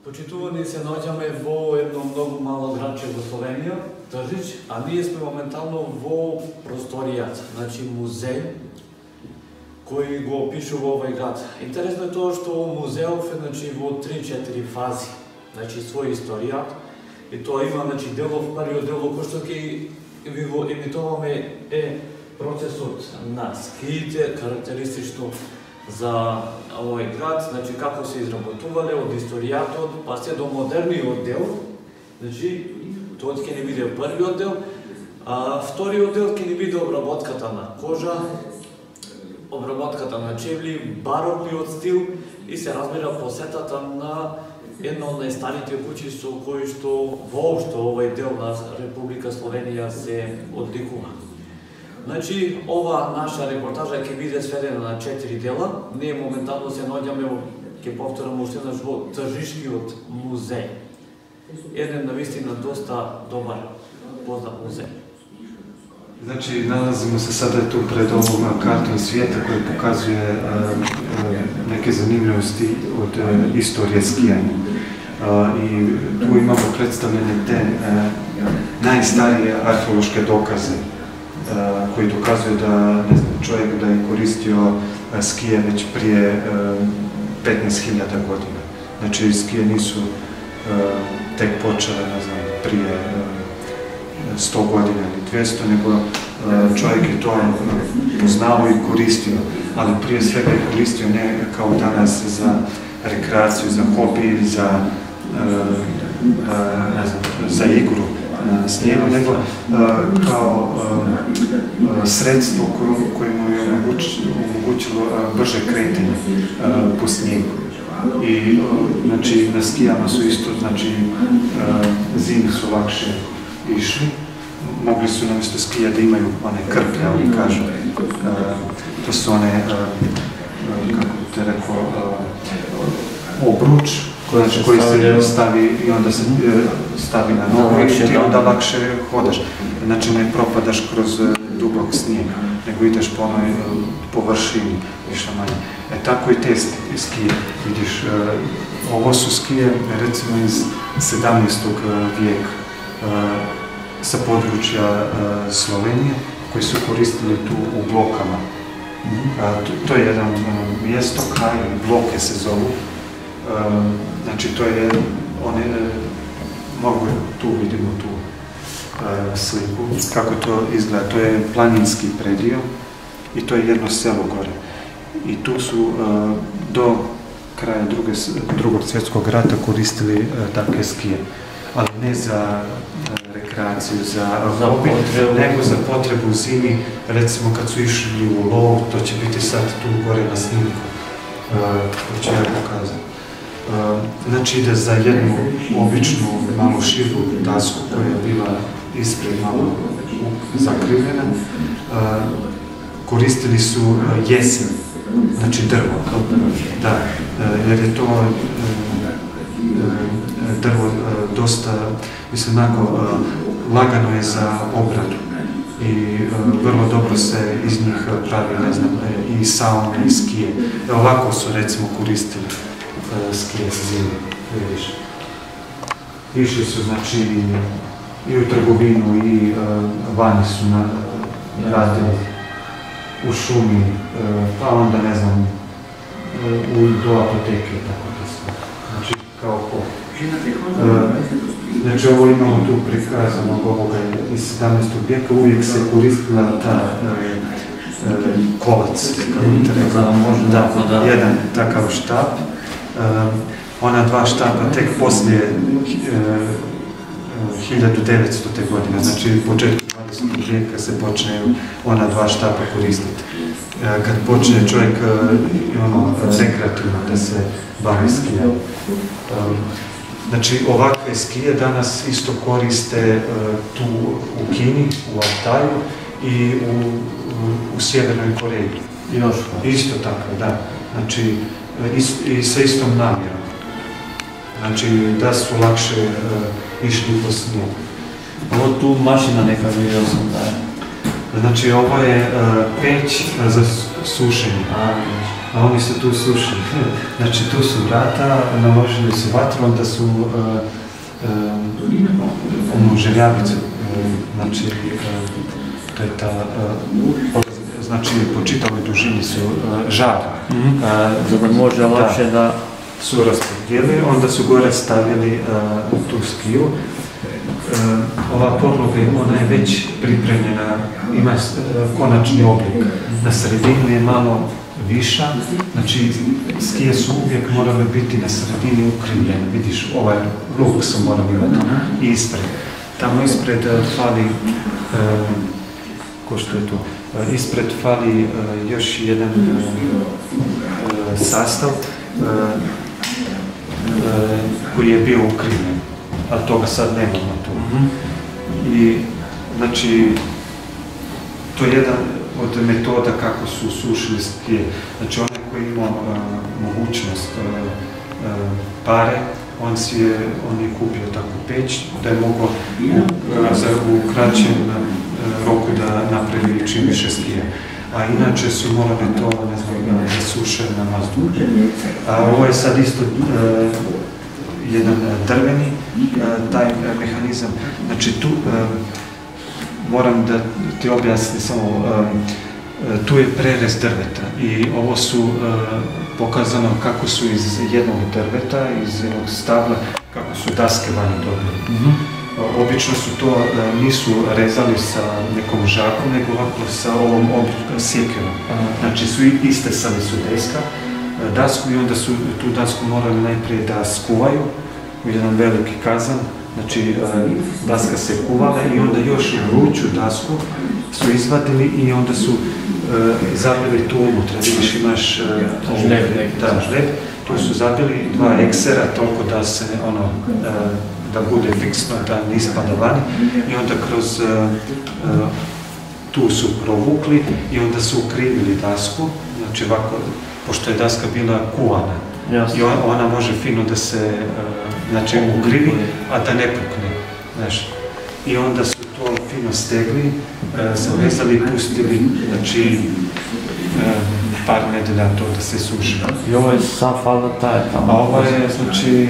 Почитувани се наоѓаме во едно многу мало градче во Словенија, Тржич, а ние сме моментално во просторијата, значи музеј кој го опишува овој град. Интересно е тоа што музеов е значи во 3-4 фази, значи своја историја, и тоа има значи делов првиот дел кој што ќе ви го емитуваме е процесот на скиите, карактеристично за овој град, значи како се изработувале од историјатот, па се до модерниот дел, значи тоа ќе ни биде првиот дел, а вториот дел ќе ни биде обработката на кожа, обработката на чевли, барокниот стил и се разбира посетата на една од најстарите куќи со кои што воопшто овој дел на Република Словенија се одликува. Значи, ова наша репортажа ќе биде сведена на 4 дела. Ние моментално се наоѓаме, ќе повторам уште еднаш, во Тржишкиот музеј. Еден навистина доста добар, познат музеј. Значи, налазимо се сада ту пред овog картон свијета кој показуе неке занимљивости од историја скијање. И ту имамо представljene те најстарije археолошке доказе koji dokazuju da čovjek da je koristio skije već prije 15.000 godina. Znači, skije nisu tek počele, ne znam, prije 100 godina ili 200, nego čovjek je to poznao i koristio, ali prije svega je koristio ne kao danas za rekreaciju, za hobi, za igru na snijegu, nego kao sredstvo koje mu je omogućilo brže kretanje po snijegu. I znači na skijama su isto, znači zimi su lakše išli, mogli su namjesto skija da imaju one krplje, oni kažu, to su one, kako te rekao, obruč, koji se stavi i onda se stavi na nogu i ti onda lakše hodaš. Znači ne propadaš kroz dubok snijeg, nego ideš po onoj površini, više manje. Tako i te skije, vidiš, ovo su skije recimo iz 17. vijeka sa područja Slovenije, koji su koristili tu u Blokama. To je jedan mjesto, kraj, Bloke se zovu. Znači to je, mogu tu vidimo tu sliku, kako to izgleda, to je planinski predio i to je jedno selo gore. I tu su do kraja drugog svjetskog rata koristili takve skije, ali ne za rekreaciju, za hobi, nego za potrebu zimi, recimo kad su išli u lov, to će biti sad tu gore na snimku, to ću ja pokazati. Znači ide za jednu običnu, malo širu dasku koja je bila ispred malo zakrivljena. Koristili su jesen, znači drvo. Da, jer je to drvo dosta, mislim, onako, lagano je za obradu i vrlo dobro se iz njih pravi, ne znam, i saune i skije. Ovako su recimo koristili skije za zimu, vidiš. Išli su, znači, i u trgovinu i vani su radili u šumi, pa onda, ne znam, do apoteke, tako da sve. Znači, kao ko. Znači, ovo imamo tu prikazanog ovoga iz 17. vijeka, uvijek se koristila ta kolac, jedan takav štap. ona dva štapa tek poslije 1900. godine, znači u početku 20. vijeka se počne ona dva štapa koristiti. Kad počne čovjek rekreativno da se bavi skijanjem. Znači ovakve skije danas isto koriste tu u Kini, u Altaju i u Sjevernoj Koreji. Isto tako, da. Znači i sa istom namjerom. Znači da su lakše išli po snijegu. Ovo tu mašina neka vidio sam da je. Znači ovo je peć za sušenje. A oni se tu sušili. Znači tu su vrata, naložili su vatru, onda su željavicu. Znači to je ta, znači po čitavoj dužini su žar. Da može lakše da su raspodijeli, onda su gore stavili tu skiju. Ova podloga, ona je već pripremljena, ima konačni oblik. Na sredini je malo viša, znači skije su uvijek morale biti na sredini ukrivljene. Vidiš, ovaj luk su morali imati ispred. Tamo ispred fali, ko što je tu, ispred fali još jedan sastav koji je bio ukrivljen, ali toga sad nemamo tu. I, znači, to je jedan od metoda kako su sušili skije. Znači, onaj koji ima mogućnost pare, on je kupio takvu peć, da je mogao u kraćem roku da napravi čim više skije. A inače su morali to, ne znam, da suše na mazdu. A ovo je sad isto jedan drveni, taj mehanizam. Znači tu, moram da ti objasnim samo, tu je prerez drveta i ovo su pokazano kako su iz jednog drveta, iz jednog stabla, kako su daske vanje dobili. Obično su to, nisu rezali sa nekom žakom, nego ovako sa ovom sjekirom. Znači su istesali su dasku i onda su tu dasku morali najprije da skuvaju u jedan veliki kazan. Znači daska se kuvala i onda još vruću dasku su izvadili i onda su zabili tu unutra. Vidiš, imaš žleb, tu su zabili 2 eksera, toliko da se da bude fiksno, da ne ispada vani i onda kroz tu su provukli i onda su ukrivili dasku, znači ovako, pošto je daska bila kuvana i ona može fino da se znači ukrivi, a da ne pukne, znaš. I onda su to fino stegli, zavezali i pustili, znači par nedelja to da se suši. I ovo je safala taj tamo? A ovo je, znači,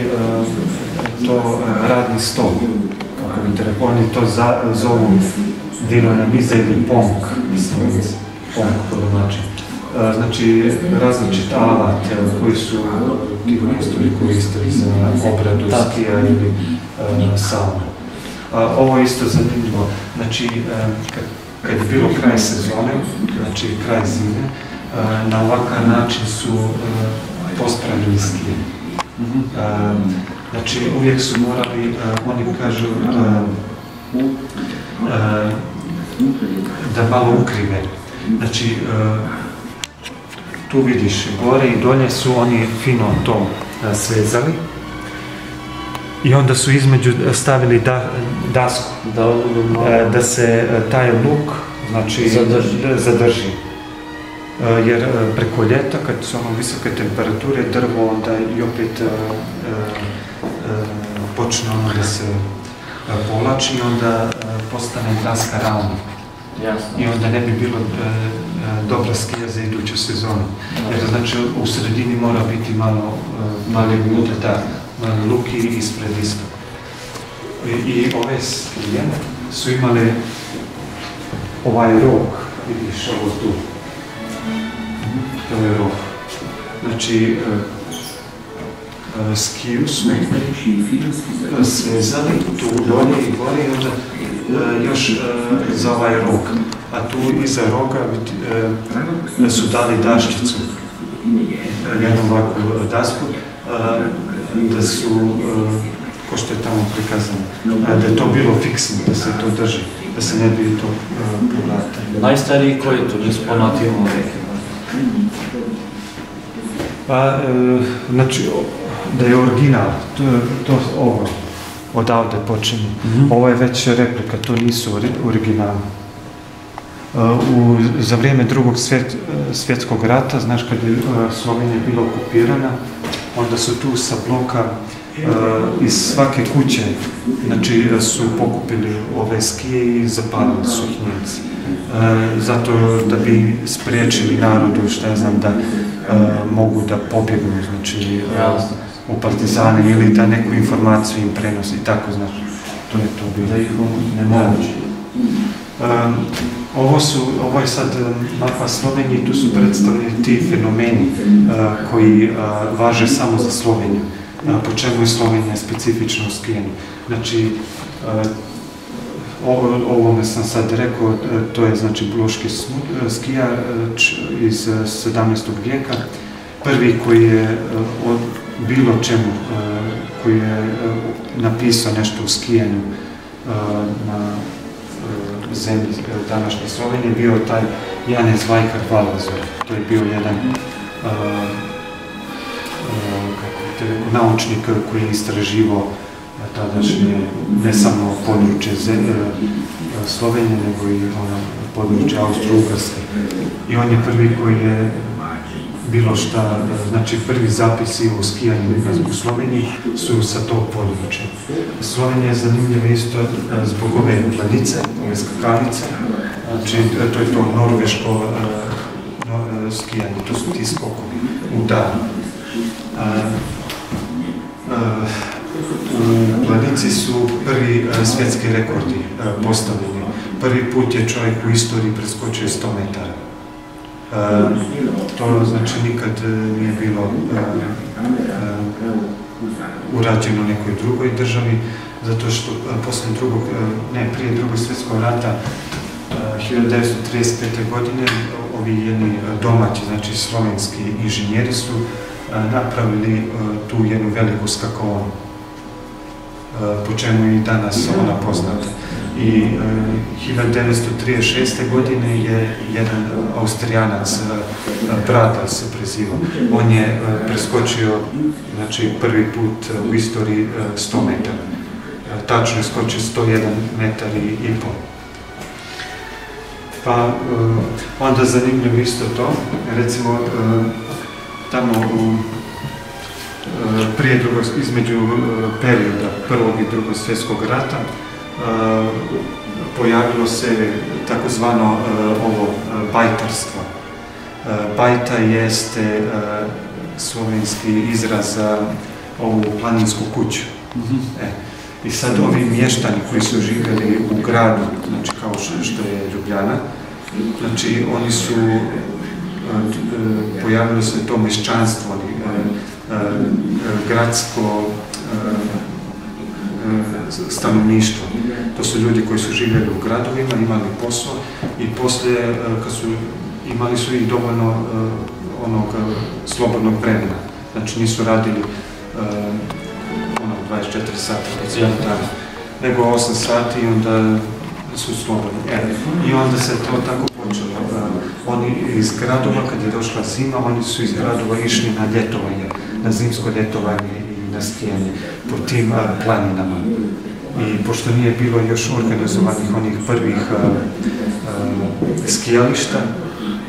to radni stol, kako bi te rekao. Oni to zovu dinovna miza ili ponk, ponk po domaći. Znači, različit alat koji su ti majstori koristili za obradu skija ili saunu. Ovo je isto zanimljivo. Znači, kad je bilo kraj sezone, znači kraj zime, na ovakav način su pospravili skije. Znači, uvijek su morali, oni kažu, da malo ukrive. Znači, tu vidiš, gore i dolje su oni fino to svezali i onda su između stavili dasku, da se taj luk, znači, zadrži. Jer preko ljeta, kad su visoke temperature, drvo onda i opet počne da se povlači i onda postane daska ravna. I onda ne bi bilo dobra skija za iduću sezonu. Jer znači u sredini mora biti malo luk i ispred isto. I ove skije su imale ovaj rog, vidiš ovo tu. To je rog. Znači, skiju su svezali tu dolje i gore i onda još za ovaj rog. A tu iza roga su dali daščicu jednu ovakvu dasku, da su, ko što je tamo prikazano, da je to bilo fiksno, da se to drži, da se ne bi to povratilo. Najstariji koji je to, nisu ponatimo neki? Pa, znači, da je original, to ovo, odavde počinje. Ovo je već replika, to nisu originali. Za vrijeme Drugog svjetskog rata, znaš, kad je Slovenija bila okupirana, onda su tu sa bloka iz svake kuće, znači su pokupili ove skije i zapalili su ih Njemci. Zato da bi spriječili narodu, šta ja znam, da mogu da pobjegnu, znači u partizane ili da neku informaciju im prenosi, tako, znaš, to je to bilo. Da ih ne moguće. Ovo je sad mapa Slovenije, tu su predstavljeni ti fenomeni koji važe samo za Sloveniju. Po čemu je Slovenija specifično u skijanju. Znači, ovome sam sad rekao, to je znači bloški skijač iz 17. vijeka. Prvi koji je od bilo čemu, koji je napisao nešto u skijanju na zemlji današnje Slovenije, bio taj Janez Vajkar Valazor. To je bio jedan naučnik koji je istraživao tadašnje, ne samo područje Slovenije, nego i područje Austro-Ugarske. I on je prvi koji je bilo šta, znači prvi zapisi o skijanju u Sloveniji su sa tog područja. Slovenija je zanimljiva isto zbog ove planice, ove skakalice, znači to je to norveško skijanje, to su ti skokovi u danu. U planici su prvi svjetski rekordi postavljeni. Prvi put je čovjek u istoriji preskočio 100 metara. To znači nikad nije bilo urađeno u nekoj drugoj državi, zato što prije drugog svjetskog rata 1935. godine ovi jedni domaći, znači slovenski inženjeri su napravili tu jednu veliku skakovanu, po čemu je i danas ona poznata. I 1936. godine je jedan Austrijanac, Bradl se prezivao, on je preskočio, znači prvi put u istoriji 100 metara. Tačno je skočio 101 metar i pol. Pa onda zanimljivo isto to, recimo tamo između perioda Prvog i Drugog svjetskog rata pojavilo se takozvano ovo bajtarstvo. Bajta jeste slovenski izraz za ovu planinsku kuću. I sad ovi mještani koji su živjeli u gradu, znači kao što je Ljubljana, znači oni su, pojavilo se to meščanstvo, gradsko stanovništvo. To su ljudi koji su živjeli u gradovima, imali posao i poslije, kad su imali su i dovoljno onog slobodnog vremena. Znači nisu radili 24 sata po cijeli dan, nego 8 sati i onda su slobodni. I onda se to tako počelo. Oni iz gradova, kad je došla zima, oni su iz gradova išli na ljetovanje, na zimsko ljetovanje i na skijanje po tim planinama. I pošto nije bilo još organizovanih onih prvih skijališta,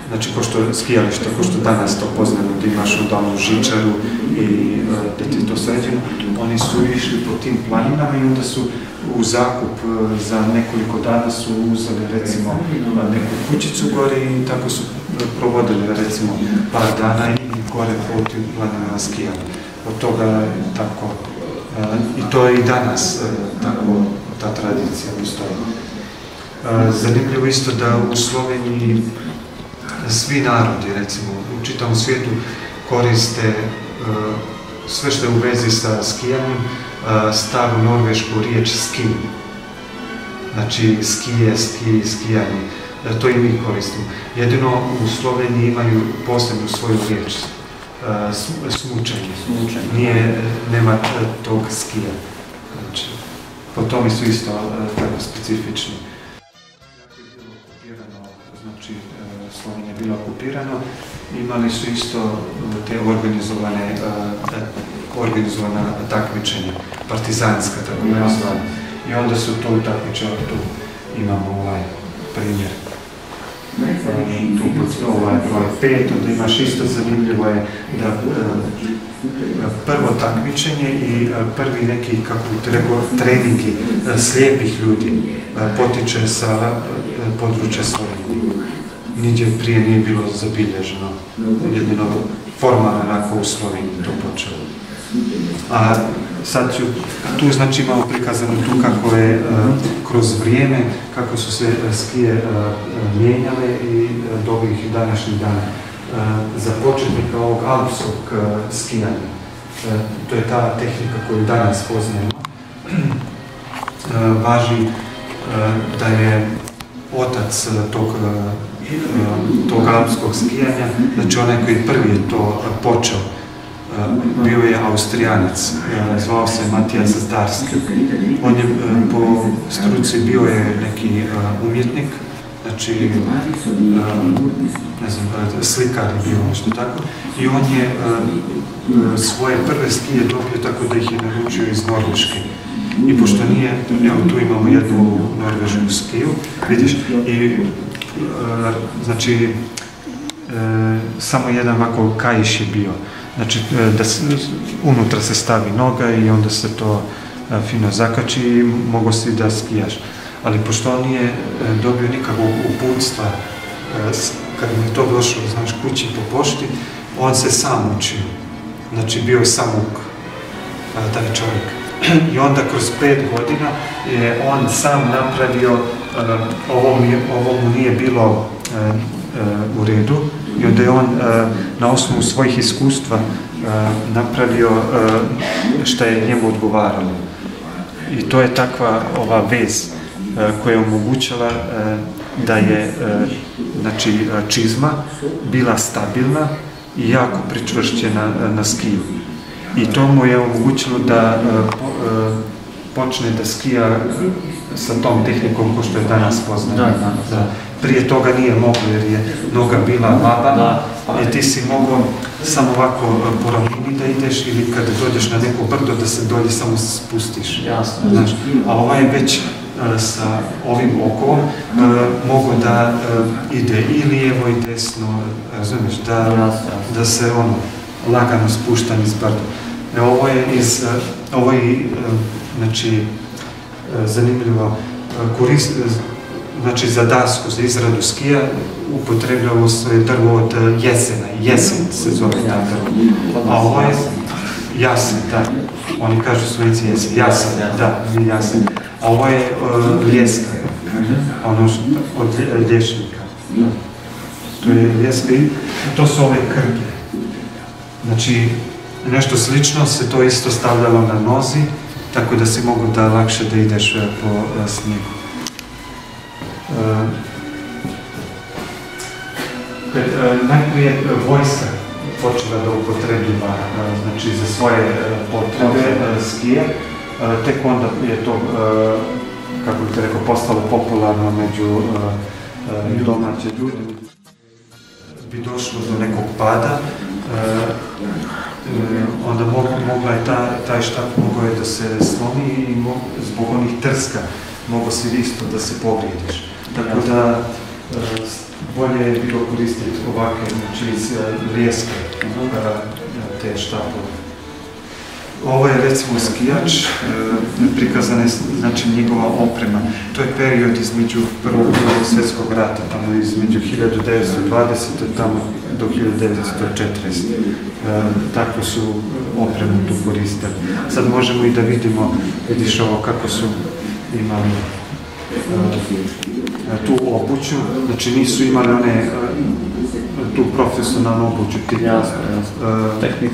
znači skijališta, ko što danas to poznamo, da imaš onu žičaru i da ti je to sređeno, oni su išli po tim planinama i onda su u zakup za nekoliko dana su uzeli recimo neku kućicu gore i tako su provodili recimo par dana i gore po tim planinama skijali. Od toga tako, i to je i danas tako ta tradicija postoji. Zanimljivo isto da u Sloveniji svi narodi, recimo, u čitavom svijetu koriste sve što je u vezi sa skijanjem, staru norvešku riječ ski. Znači skije, skijanje. To i mi koristimo. Jedino u Sloveniji imaju posebnu svoju riječ. smučenje. Nema tog skija. Znači, po tome su isto tako specifični. Znači, Slovenija je bila okupirana, imali su isto te organizovana takmičenja, partizanska tako nazvana. I onda su to takmičenja, tu imamo ovaj primjer. Tu ovaj broj 5, onda imaš isto zanimljivo je da prvo takmičenje i prvi neki, kako bi rekao, treningi slijepih ljudi potiče sa područja Slovenije. Niđe prije nije bilo zabilježeno, jedino formalno onako u Sloveniji to počelo. A sad tu znači imamo prikazano tu kako je kroz vrijeme, kako su se skije mijenjale i do ovih današnjih dana. Za početnika ovog alpskog skijanja, to je ta tehnika koju danas poznajemo, važi da je otac tog alpskog skijanja, znači onaj koji prvi je to počeo, bio je Austrijanac, zvao se Matijas Zdarski. On je po struci bio je neki umjetnik, znači, ne znam, slikar je bio nešto tako. I on je svoje prve skije dobio tako da ih je naručio iz Norveške. I pošto nije, evo tu imamo jednu norvešku skiju, vidiš, i znači, samo jedan ovako kajiš je bio. Znači, unutra se stavi noga i onda se to fino zakači i mogo si da skijaš. Ali pošto on nije dobio nikakvog uputstva, kad mi je to došlo, znaš, kući po pošti, on se sam učio. Znači, bio je samuk, taj čovjek. I onda kroz 5 godina je on sam napravio, ovo mu nije bilo u redu, i onda je on na osnovu svojih iskustva napravio što je njemu odgovaralo. I to je takva ova vez koja je omogućala da je znači, čizma bila stabilna i jako pričvršćena na skiju. I to mu je omogućilo da počne da skija sa tom tehnikom ko što je danas poznano. Prije toga nije moglo jer je noga bila vabana i ti si mogao samo ovako po ravnini da ideš ili kada dođeš na neko brdo da se dolje samo spustiš. Znaš, a ovaj je već sa ovim okom mogu da ide i lijevo i desno, razumiješ, da se ono lagano spušta niz brdo. Ovo je znači zanimljivo, znači za dasku, za izradu skija upotrebljavo se drvo od jesena, jesen se zove ta drvo. A ovo je jasen, da, oni kažu Slovenci jesen, jasen, da, jasen. A ovo je ljeska, ono od lješnika. To je ljeska i to su ove krpe. Znači, nešto slično se to isto stavljalo na nozi, tako da si mogu da lakše da ideš po snijegu. Najprije vojska počela da upotrebljiva znači, za svoje potrebe skije, tek onda je to, kako bih rekao, postalo popularno među domaće ljudi. Bi došlo do nekog pada, onda mogla je taj štap mogao je da se slomi i zbog onih trska mogo si isto da se povrijediš. Tako da bolje je bilo koristiti ovakve, znači iz lijeske, te štapove. Ovo je recimo skijač, prikazana je znači njegova oprema. To je period između Prvog i Drugog svjetskog rata, tamo između 1920. tamo do 1940. Tako su opremu tu koristili. Sad možemo i da vidimo, vidiš ovo kako su imali tu obuću, znači nisu imali one tu profesionalnu obuću.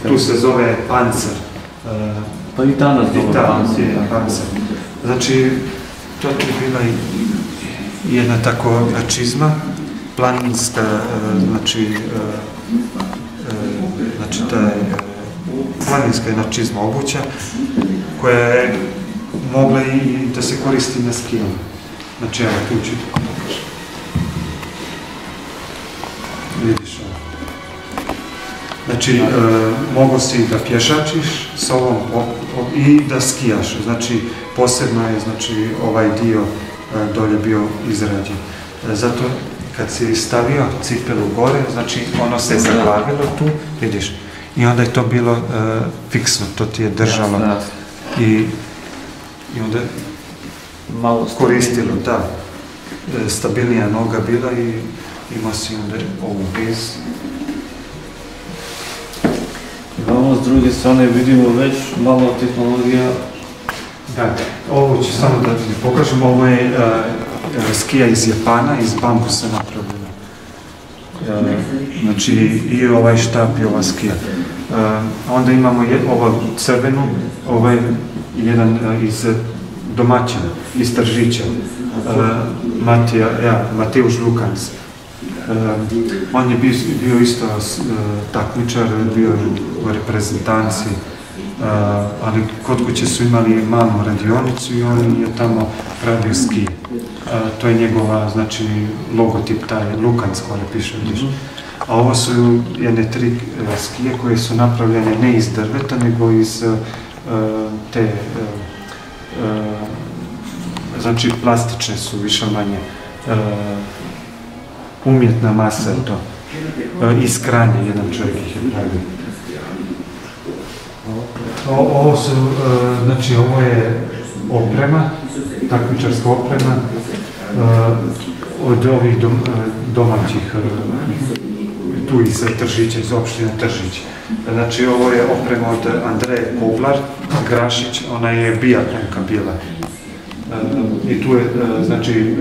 Tu se zove pancer. Pa i danas dobro pancer. Znači, to je bila jedna tako čizma, planinska, znači znači taj planinska jedna čizma obuća koja je mogla i da se koristi na skijama. Znači evo tu ću ti pokažem. Vidiš ovo. Znači mogu si da pješačiš s ovom i da skijaš. Znači posebno je znači, ovaj dio dolje bio izrađen. Zato kad si stavio cipelu gore, znači ono se zaglavilo tu, vidiš, i onda je to bilo fiksno, to ti je držalo i onda malo koristilo, da, stabilnija noga bila i ima si onda ovu bez. Imamo s druge strane, vidimo već malo tehnologija. Da, ovo ću samo da ti pokažem, ovo je skija iz Japana, iz bambusa napravljena. Znači i ovaj štap i ova skija. Onda imamo ovu crvenu, ovaj jedan iz domaćina, iz Tržića, Mateusz Lukanc. On je bio isto takmičar, bio u reprezentanciji, ali kod kuće su imali malu radionicu i on je tamo pravio skije. To je njegova, znači, logotip, taj Lukanc koji piše, vidiš. A ovo su jedne 3 skije koje su napravljene ne iz drveta, nego iz te, znači, plastične su više manje. Umjetna masa je to. Iz kranja jedan čovjek ih je pravio. Ovo su, znači ovo je oprema, takmičarska oprema od ovih domaćih, tu iz Tržića, iz opštine Tržić. Znači ovo je oprema od Andreje Koblar, Grašić, ona je biatlonka bila. I tu je, znači,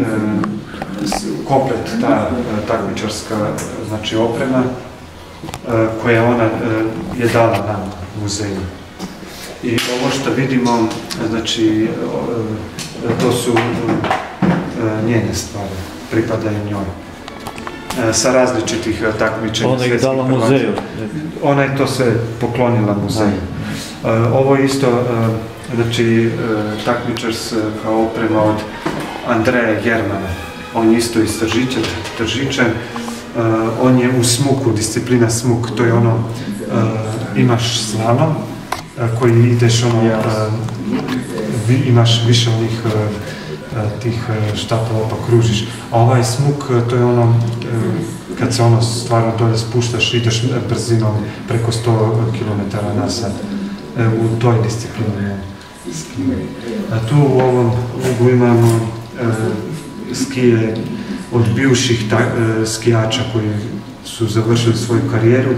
komplet ta takmičarska, znači, oprema koja ona je dala nam muzeju. I ovo što vidimo, znači, to su njene stvari, pripadaju njoj. Sa različitih takmičenja. Ona je dala muzeju. Ona je to sve poklonila muzeju. Ovo je isto, znači, takmičarska oprema od Andreja Germana. On je isto iz Tržića. On je u smuku, disciplina smuk, to je ono, imaš slalom koji ideš ono, imaš više onih tih štapova pa kružiš. A ovaj smuk, to je ono, kad se ono stvarno dolje spuštaš, ideš brzinom preko 100 km na sat. U toj disciplini. A tu u ovom uglu imamo skije od bivših skijača koji su završili svoju karijeru,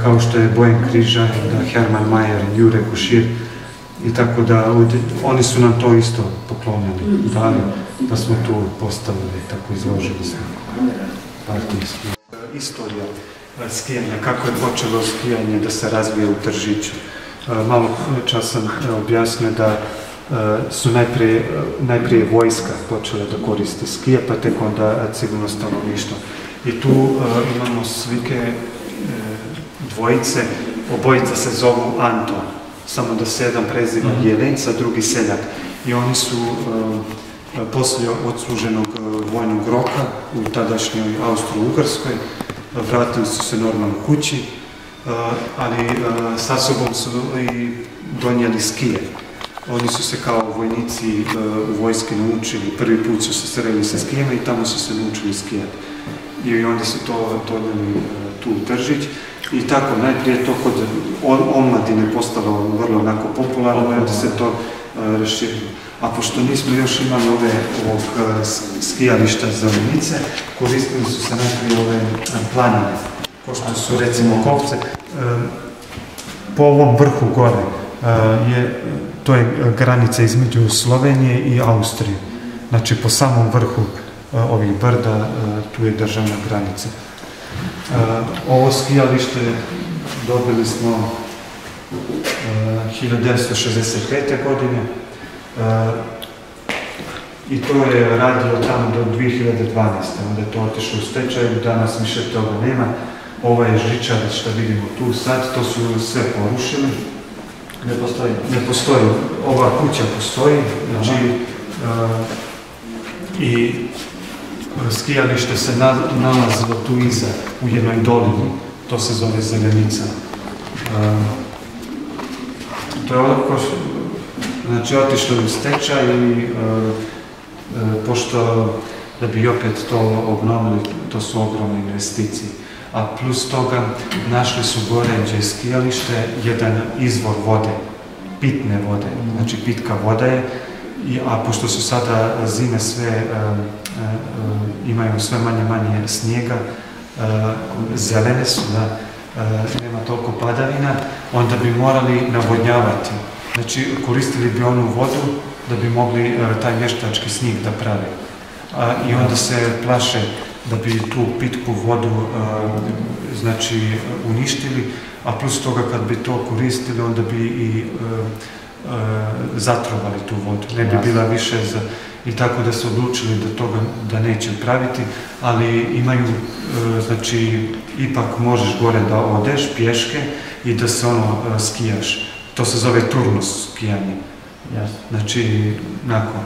kao što je Bojan Križaj, Herman Mayer, Jure Košir, i tako da oni su nam to isto poklonili, pa smo tu postavili, tako izložili smo partijski. Istorija skijanja, kako je počelo skijanje da se razvije u Tržiću. Malo čas sam objasnio da su najprije vojska počela da koristi skije, pa tek onda civilno stanovništvo. I tu imamo slike dvojice, obojica se zovu Anton, samo da se jedan preziva Jelenca, drugi Seljak. I oni su poslije odsluženog vojnog roka u tadašnjoj Austro-Ugarskoj vratili su se normalno kući, ali sa sobom su i donijeli skije. Oni su se kao vojnici u vojske naučili, prvi put su se sreli sa skijama i tamo su se naučili skijati. I onda su to donijeli tu u Tržić. I tako, najprije to kod omladine postalo vrlo onako popularno, onda se to raširilo. A pošto nismo još imali ovog skijališta za vojnice, koristili su se najprije ove planine, ko što su recimo Kopce. Po ovom vrhu gore, to je granica između Slovenije i Austrije. Znači po samom vrhu ovih brda tu je državna granica. Ovo skijalište dobili smo 1965. godine i to je radio tamo do 2012. Onda je to otišlo u stečaj, danas više toga nema. Ovaj žičar što vidimo tu sad, to su sve porušili. Ne postoji. Ne postoji. Ova kuća postoji, znači i skijalište se nalazilo tu iza, u jednoj dolini. To se zove Zelenica. To je znači otišlo u stečaj i pošto da bi opet to obnovili, to su ogromne investicije. A plus toga našli su gore gdje je skijalište jedan izvor vode, pitne vode, znači pitka voda je, a pošto su sada zime sve, imaju sve manje snijega, zelene su, da nema toliko padavina, onda bi morali navodnjavati. Znači koristili bi onu vodu da bi mogli taj mještački snijeg da prave. I onda se plaše da bi tu pitku vodu znači uništili, a plus toga kad bi to koristili onda bi i zatrovali tu vodu, ne bi bila više za... I tako da su odlučili da toga da neće praviti, ali imaju, znači, ipak možeš gore da odeš pješke i da se skijaš. To se zove turnus skijanje. Znači, nakon,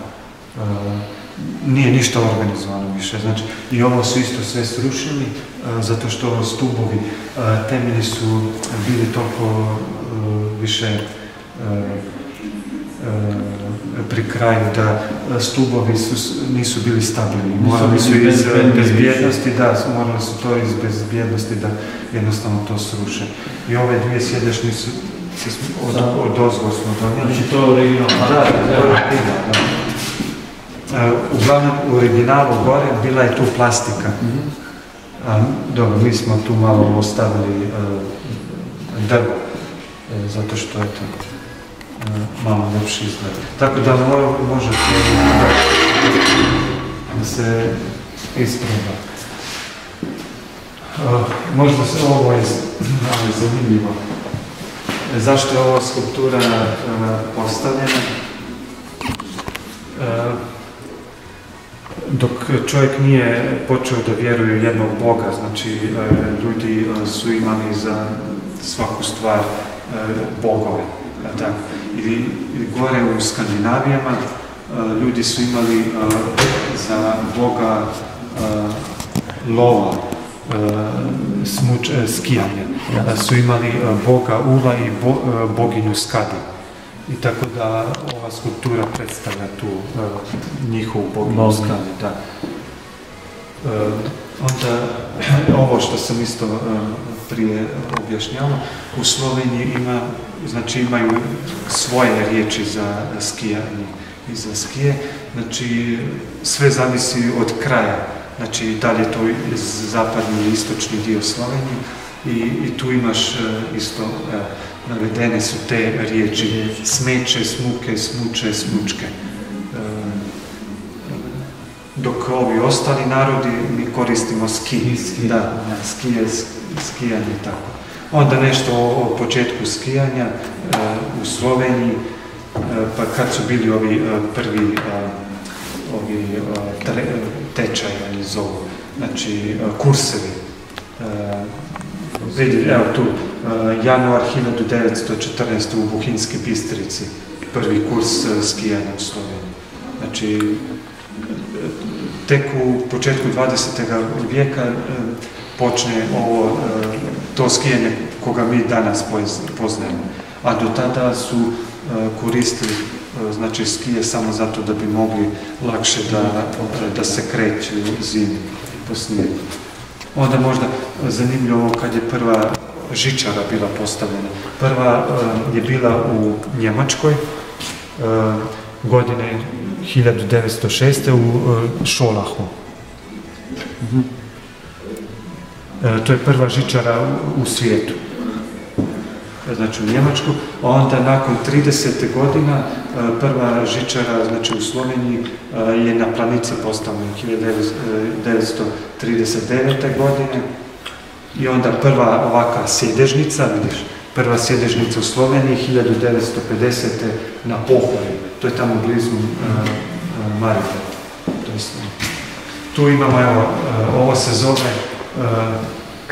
nije ništa organizovano više. Znači, i ovo su isto sve srušili, zato što stubovi, temelji su bili toliko više pri kraju, da stubovi nisu bili stabilni. Morali su iz bezbjednosti, morali su to iz bezbjednosti da jednostavno to sruše. I ove dvije sjedežnice od ozgo smo donijeli. Znači to je originalno? Da, to je originalno. Uglavnom u originalu gore bila je tu plastika. Dobro, mi smo tu malo ostavili drvo, zato što je to malo lepši izgled. Tako da možete da se isproba. Možda se ovo je zanimljivo. Zašto je ova skulptura postavljena? Dok čovjek nije počeo da vjeruje u jednog Boga, znači ljudi su imali za svaku stvar bogove. I gore u Skandinavijama ljudi su imali za Boga lova, skijanja. Su imali Boga Ula i boginju Skadi. I tako da ova skulptura predstavlja tu njihovu boginju Skadi. Onda ovo što sam isto prije objašnjavao, u Sloveniji imaju svoje riječi za skijanje i za skije, znači sve zavisi od kraja, znači da li je to zapadni ili istočni dio Slovenije i tu imaš isto, navedene su te riječi, smeće, smuke, smuče, smučke. Dok ovi ostali narodi mi koristimo skijanje tako. Onda nešto o početku skijanja u Sloveniji, pa kad su bili ovi prvi tečaji, oni zovu, znači kursevi. Vidite, evo tu, januar 1914. u Buhinskoj Bistrici, prvi kurs skijanja u Sloveniji. Znači, tek u početku 20. vijeka počne to skijanje koga mi danas poznajemo. A do tada su koristili znači skije samo zato da bi mogli lakše da se kreću zimi po snijegu. Onda možda zanimljivo kad je prva žičara bila postavljena. Prva je bila u Njemačkoj godine 1906. u Šolahu. To je prva žičara u svijetu, znači u Njemačku. Onda nakon 30 godina prva žičara, znači u Sloveniji, je na Planici postavljena 1939. godine. I onda prva ovaka sjedežnica, vidiš, prva sjedežnica u Sloveniji 1950. na Pohori, to je tamo blizu Maribora. Tu imamo, evo, ovo se zove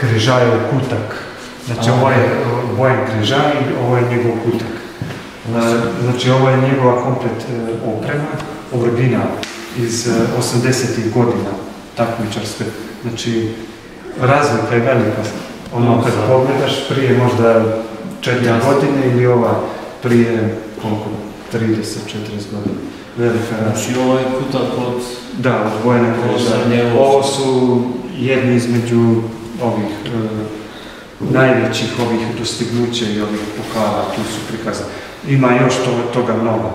Križajev kutak. Znači ovo je Bojan Križaj i ovo je njegov kutak. Znači ovo je njegova komplet oprema, original iz 80-ih godina takmičarske. Znači razlika je velika. Ono kad pogledaš prije možda 4 godine ili ova prije koliko? 30-40 godina. Velika razlika. Znači ovo je kutak od... Da, od Bojana Križaja. Ovo su jedni između ovih najvećih ovih dostignuća i ovih pokala, tu su prikazani. Ima još toga mnogo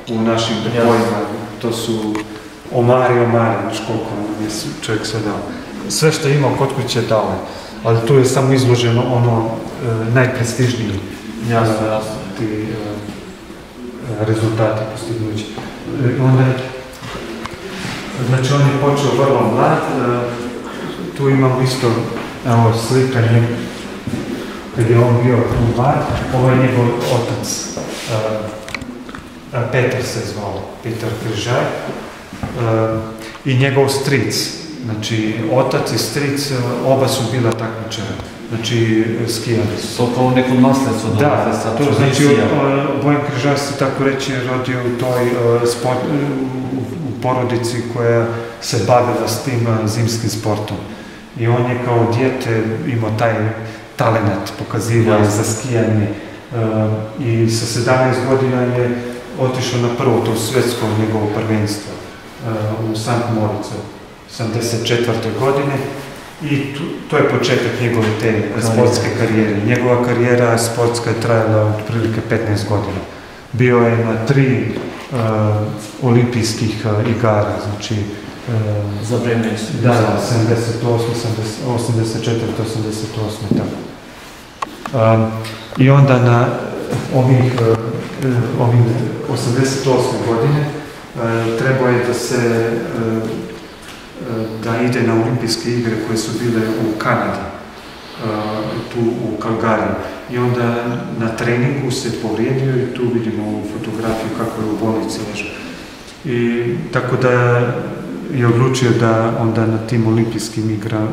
u našim debojima. To su omari, znaš koliko je čovjek sve dao. Sve što ima kod kuće dao je, ali tu je samo izloženo ono najprestižniji ti rezultati postignuća. Znači on je počeo vrlo mlad, tu imamo isto slika njega, kad je on bio mlad, ovo je njegov otac, Petar se zvao, Petar Križaj, i njegov stric, znači otac i stric, oba su bila takmičara, znači skijali su. To kao neko nasljedstvo. Da, to znači Bojan Križaj se tako reći rodio u toj u porodici koja se bavila s tim zimskim sportom. I on je kao dijete imao taj talenat, pokazivao za skijanje. I sa 17 godina je otišao na prvo to svjetsko njegovo prvenstvo u Sankt Moricu, 74. godine. I to je početak njegove te sportske karijere. Njegova karijera sportska je trajala otprilike 15 godina. Bio je na 3 olimpijskih igara, znači za vreme 78, 84, 88, tako. I onda na ovim 88. godine trebao je da ide na olimpijske igre koje su bile u Kanadi, tu u Calgary. I onda na treningu se povrijedio i tu vidimo ovu fotografiju kako je u bolnici ležao. I tako da je odlučio da onda na tim olimpijskim igrama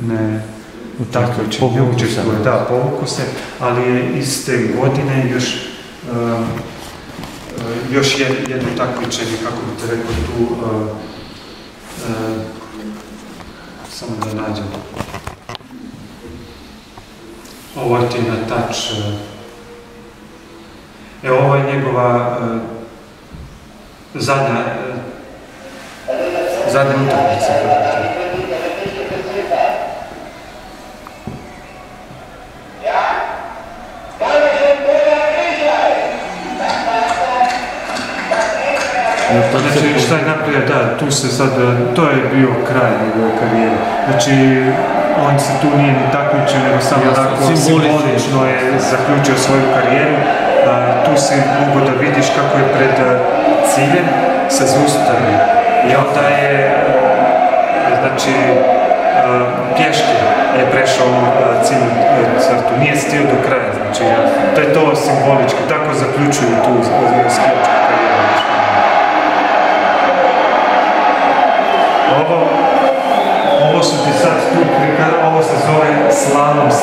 ne učestvuje. Da, povuku se, ali je iste godine još jedno takmičenje, kako bi te rekao tu, samo da nađem. Ovo ti na touch. Evo, ovo je njegova zadnja utakmica. Znači, šta je napravio, da, tu se sad, to je bio kraj njegove karijere. Znači, on se tu nije ni takmičio, nego samo tako simbolično je zaključio svoju karijeru. Tu si mogu da vidiš kako je pred ciljem se zaustavio. I onda je, znači, pješke je prešao ciljnu crtu, nije stio do kraja, znači, to je to simbolički, tako zaključuju tu skijačku karijeru. Ovo su ti sad tu prikazani, ovo se zove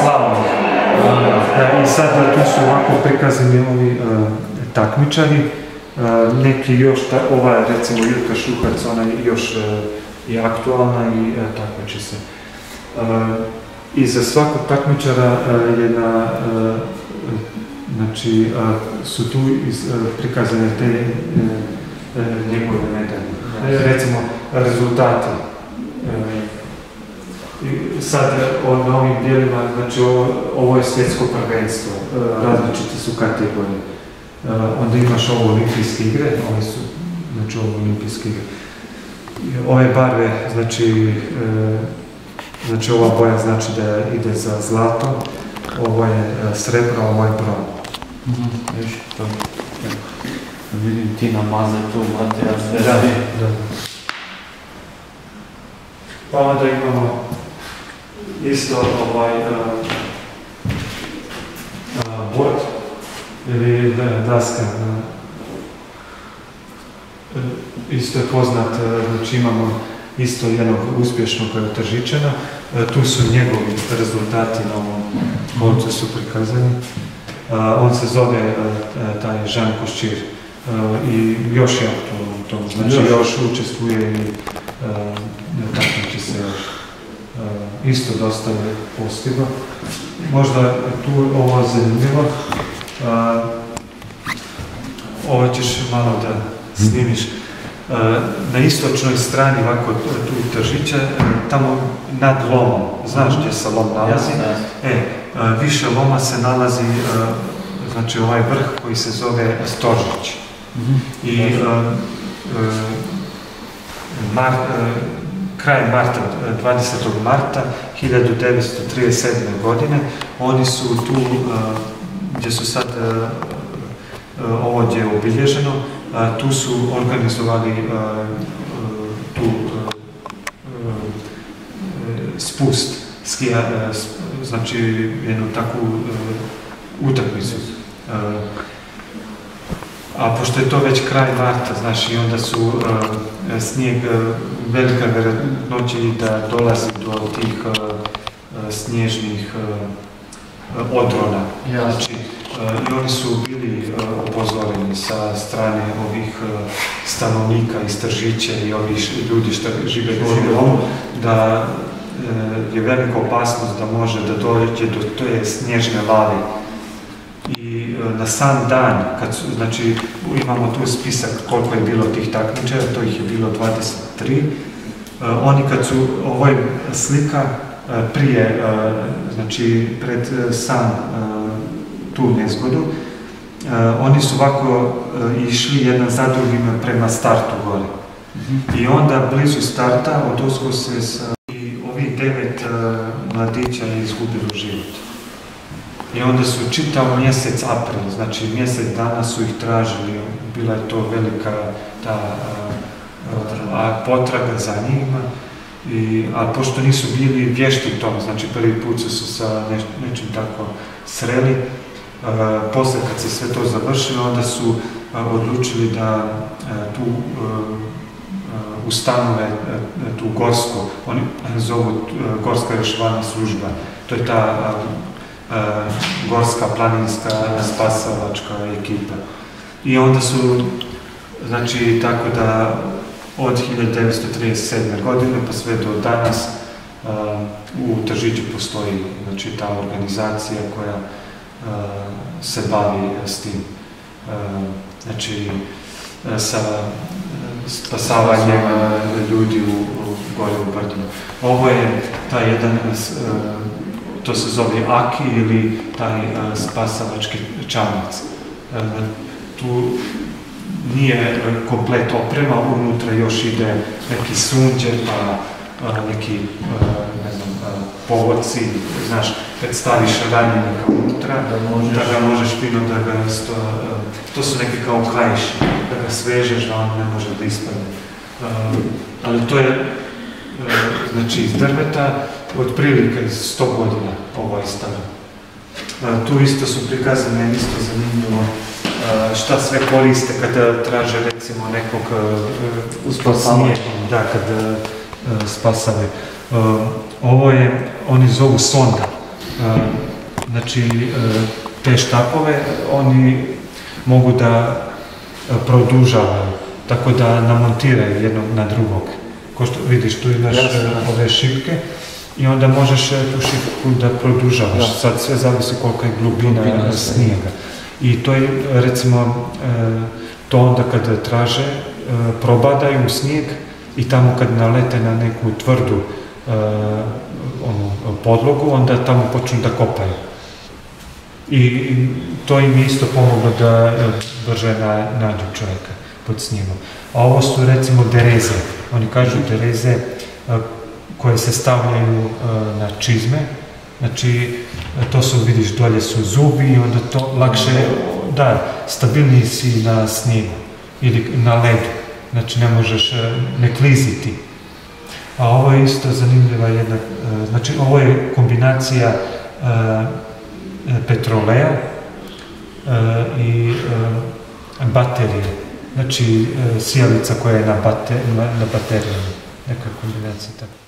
slalom. I sad tu su ovako prikazani ovi takmičari, neki još, ova recimo Ilka Šuhac, ona još je aktualna i takmiči se. I za svakog takmičara je znači, su tu prikazane te njegove medalje. Recimo, rezultati. Sad na ovim dijelima, znači ovo je svjetsko prvenstvo, različite su kategorije. Onda imaš ovo olimpijske igre, ove su, znači ovo olimpijske igre. Ove barve, znači ova boja znači da ide za zlato, ovo je srebro, ovo je bron. Viš, to vidim ti namaze tu, brate, ja sve radi. Pa onda imamo isto bord ili daska. Isto je poznat, znači imamo isto jednog uspješnog tržičana. Tu su njegovi rezultati na ovom kolcu su prikazani. On se zove taj Jean Koščir i još je aktualno u tom, znači još učestvuje i takmiči se još. Isto dosta je postigao. Možda tu ovo zanimljivo. Ovo ćeš malo da snimiš. Na istočnoj strani ovako tu Tržića, tamo nad lomom, znaš gdje se lom nalazi? Više loma se nalazi, znači ovaj vrh koji se zove Storžić. I kraj marta, 20. marta 1937. godine, oni su tu, gdje su sad ovo gdje je obilježeno, tu su organizovali tu spust, znači jednu takvu utakmicu. A pošto je to već kraj marta, znaš, i onda su snijeg, velika vjerojatnoća da dolazi do tih snježnih odrona. Znači, i oni su bili upozoreni sa strane ovih stanovnika iz Tržića i ovih ljudi što žive gore, da je velika opasnost da može da dođe do te snježne lave. I na sam dan, znači imamo tu spisak koliko je bilo tih takmičara, to ih je bilo 23, oni kad su, ovo je slika prije, znači pred sam tu nezgodu, oni su ovako išli jedan za drugim prema startu gore. I onda blizu starta odozgo se i ovih 9 mladića je izgubilo život. I onda su čitav mjesec april, znači mjesec dana su ih tražili, bila je to velika ta potraga za njima. A pošto nisu bili vješti u tom, znači prvi put su sa nečim tako sreli, posle kad se sve to završilo, onda su odlučili da tu ustanove tu gorsku, oni zovu Gorska rješavana služba, to je ta gorska planinska spasavačka ekipa. I onda su, znači, tako da od 1937. godine pa sve do danas u Tržiću postoji, znači, ta organizacija koja se bavi s tim, znači, sa spasavanjem ljudi gore u brdima. Ovo je taj jedan, to se zove Aki ili taj spasavački čamac. Tu nije komplet oprema, unutra još ide neki sunđer, pa neki, ne znam, povodci, znaš, kad staviš ranjenika unutra, da ga možeš fino da ga, to su neki kao kajiši, da ga svežeš, da on ne može da ispadne. Ali to je, znači, iz drveta, otprilike 100 godina ovo je staro. Tu isto su prikazane, isto zanimljivo, šta sve koriste kada traže, recimo, nekog spasavanja, da, kada spasave. Ovo je, oni zovu sonda. Znači, te štapove oni mogu da produžavaju, tako da namontiraju jednog na drugog. Ko što vidiš, tu imaš ove šipke i onda možeš tu šipku da produžavaš. Sad sve zavisi kolika je glubina snijega. I to je, recimo, to onda kada traže, probadaju snijeg i tamo kad nalete na neku tvrdu podlogu, onda tamo počnu da kopaju. I to im je isto pomoglo da brže nađu čovjeka pod snijegom. A ovo su, recimo, dereze. Oni kažu dereze koje se stavljaju na čizme. Znači, to su, vidiš, dolje su zubi i onda to lakše, da, stabilniji si na snijegu ili na ledu. Znači, ne možeš ne kliziti. A ovo je isto zanimljiva jedna, znači, ovo je kombinacija petroleja i baterije. Znači, sijalica koja je na baterijama. Neka kombinacija tako.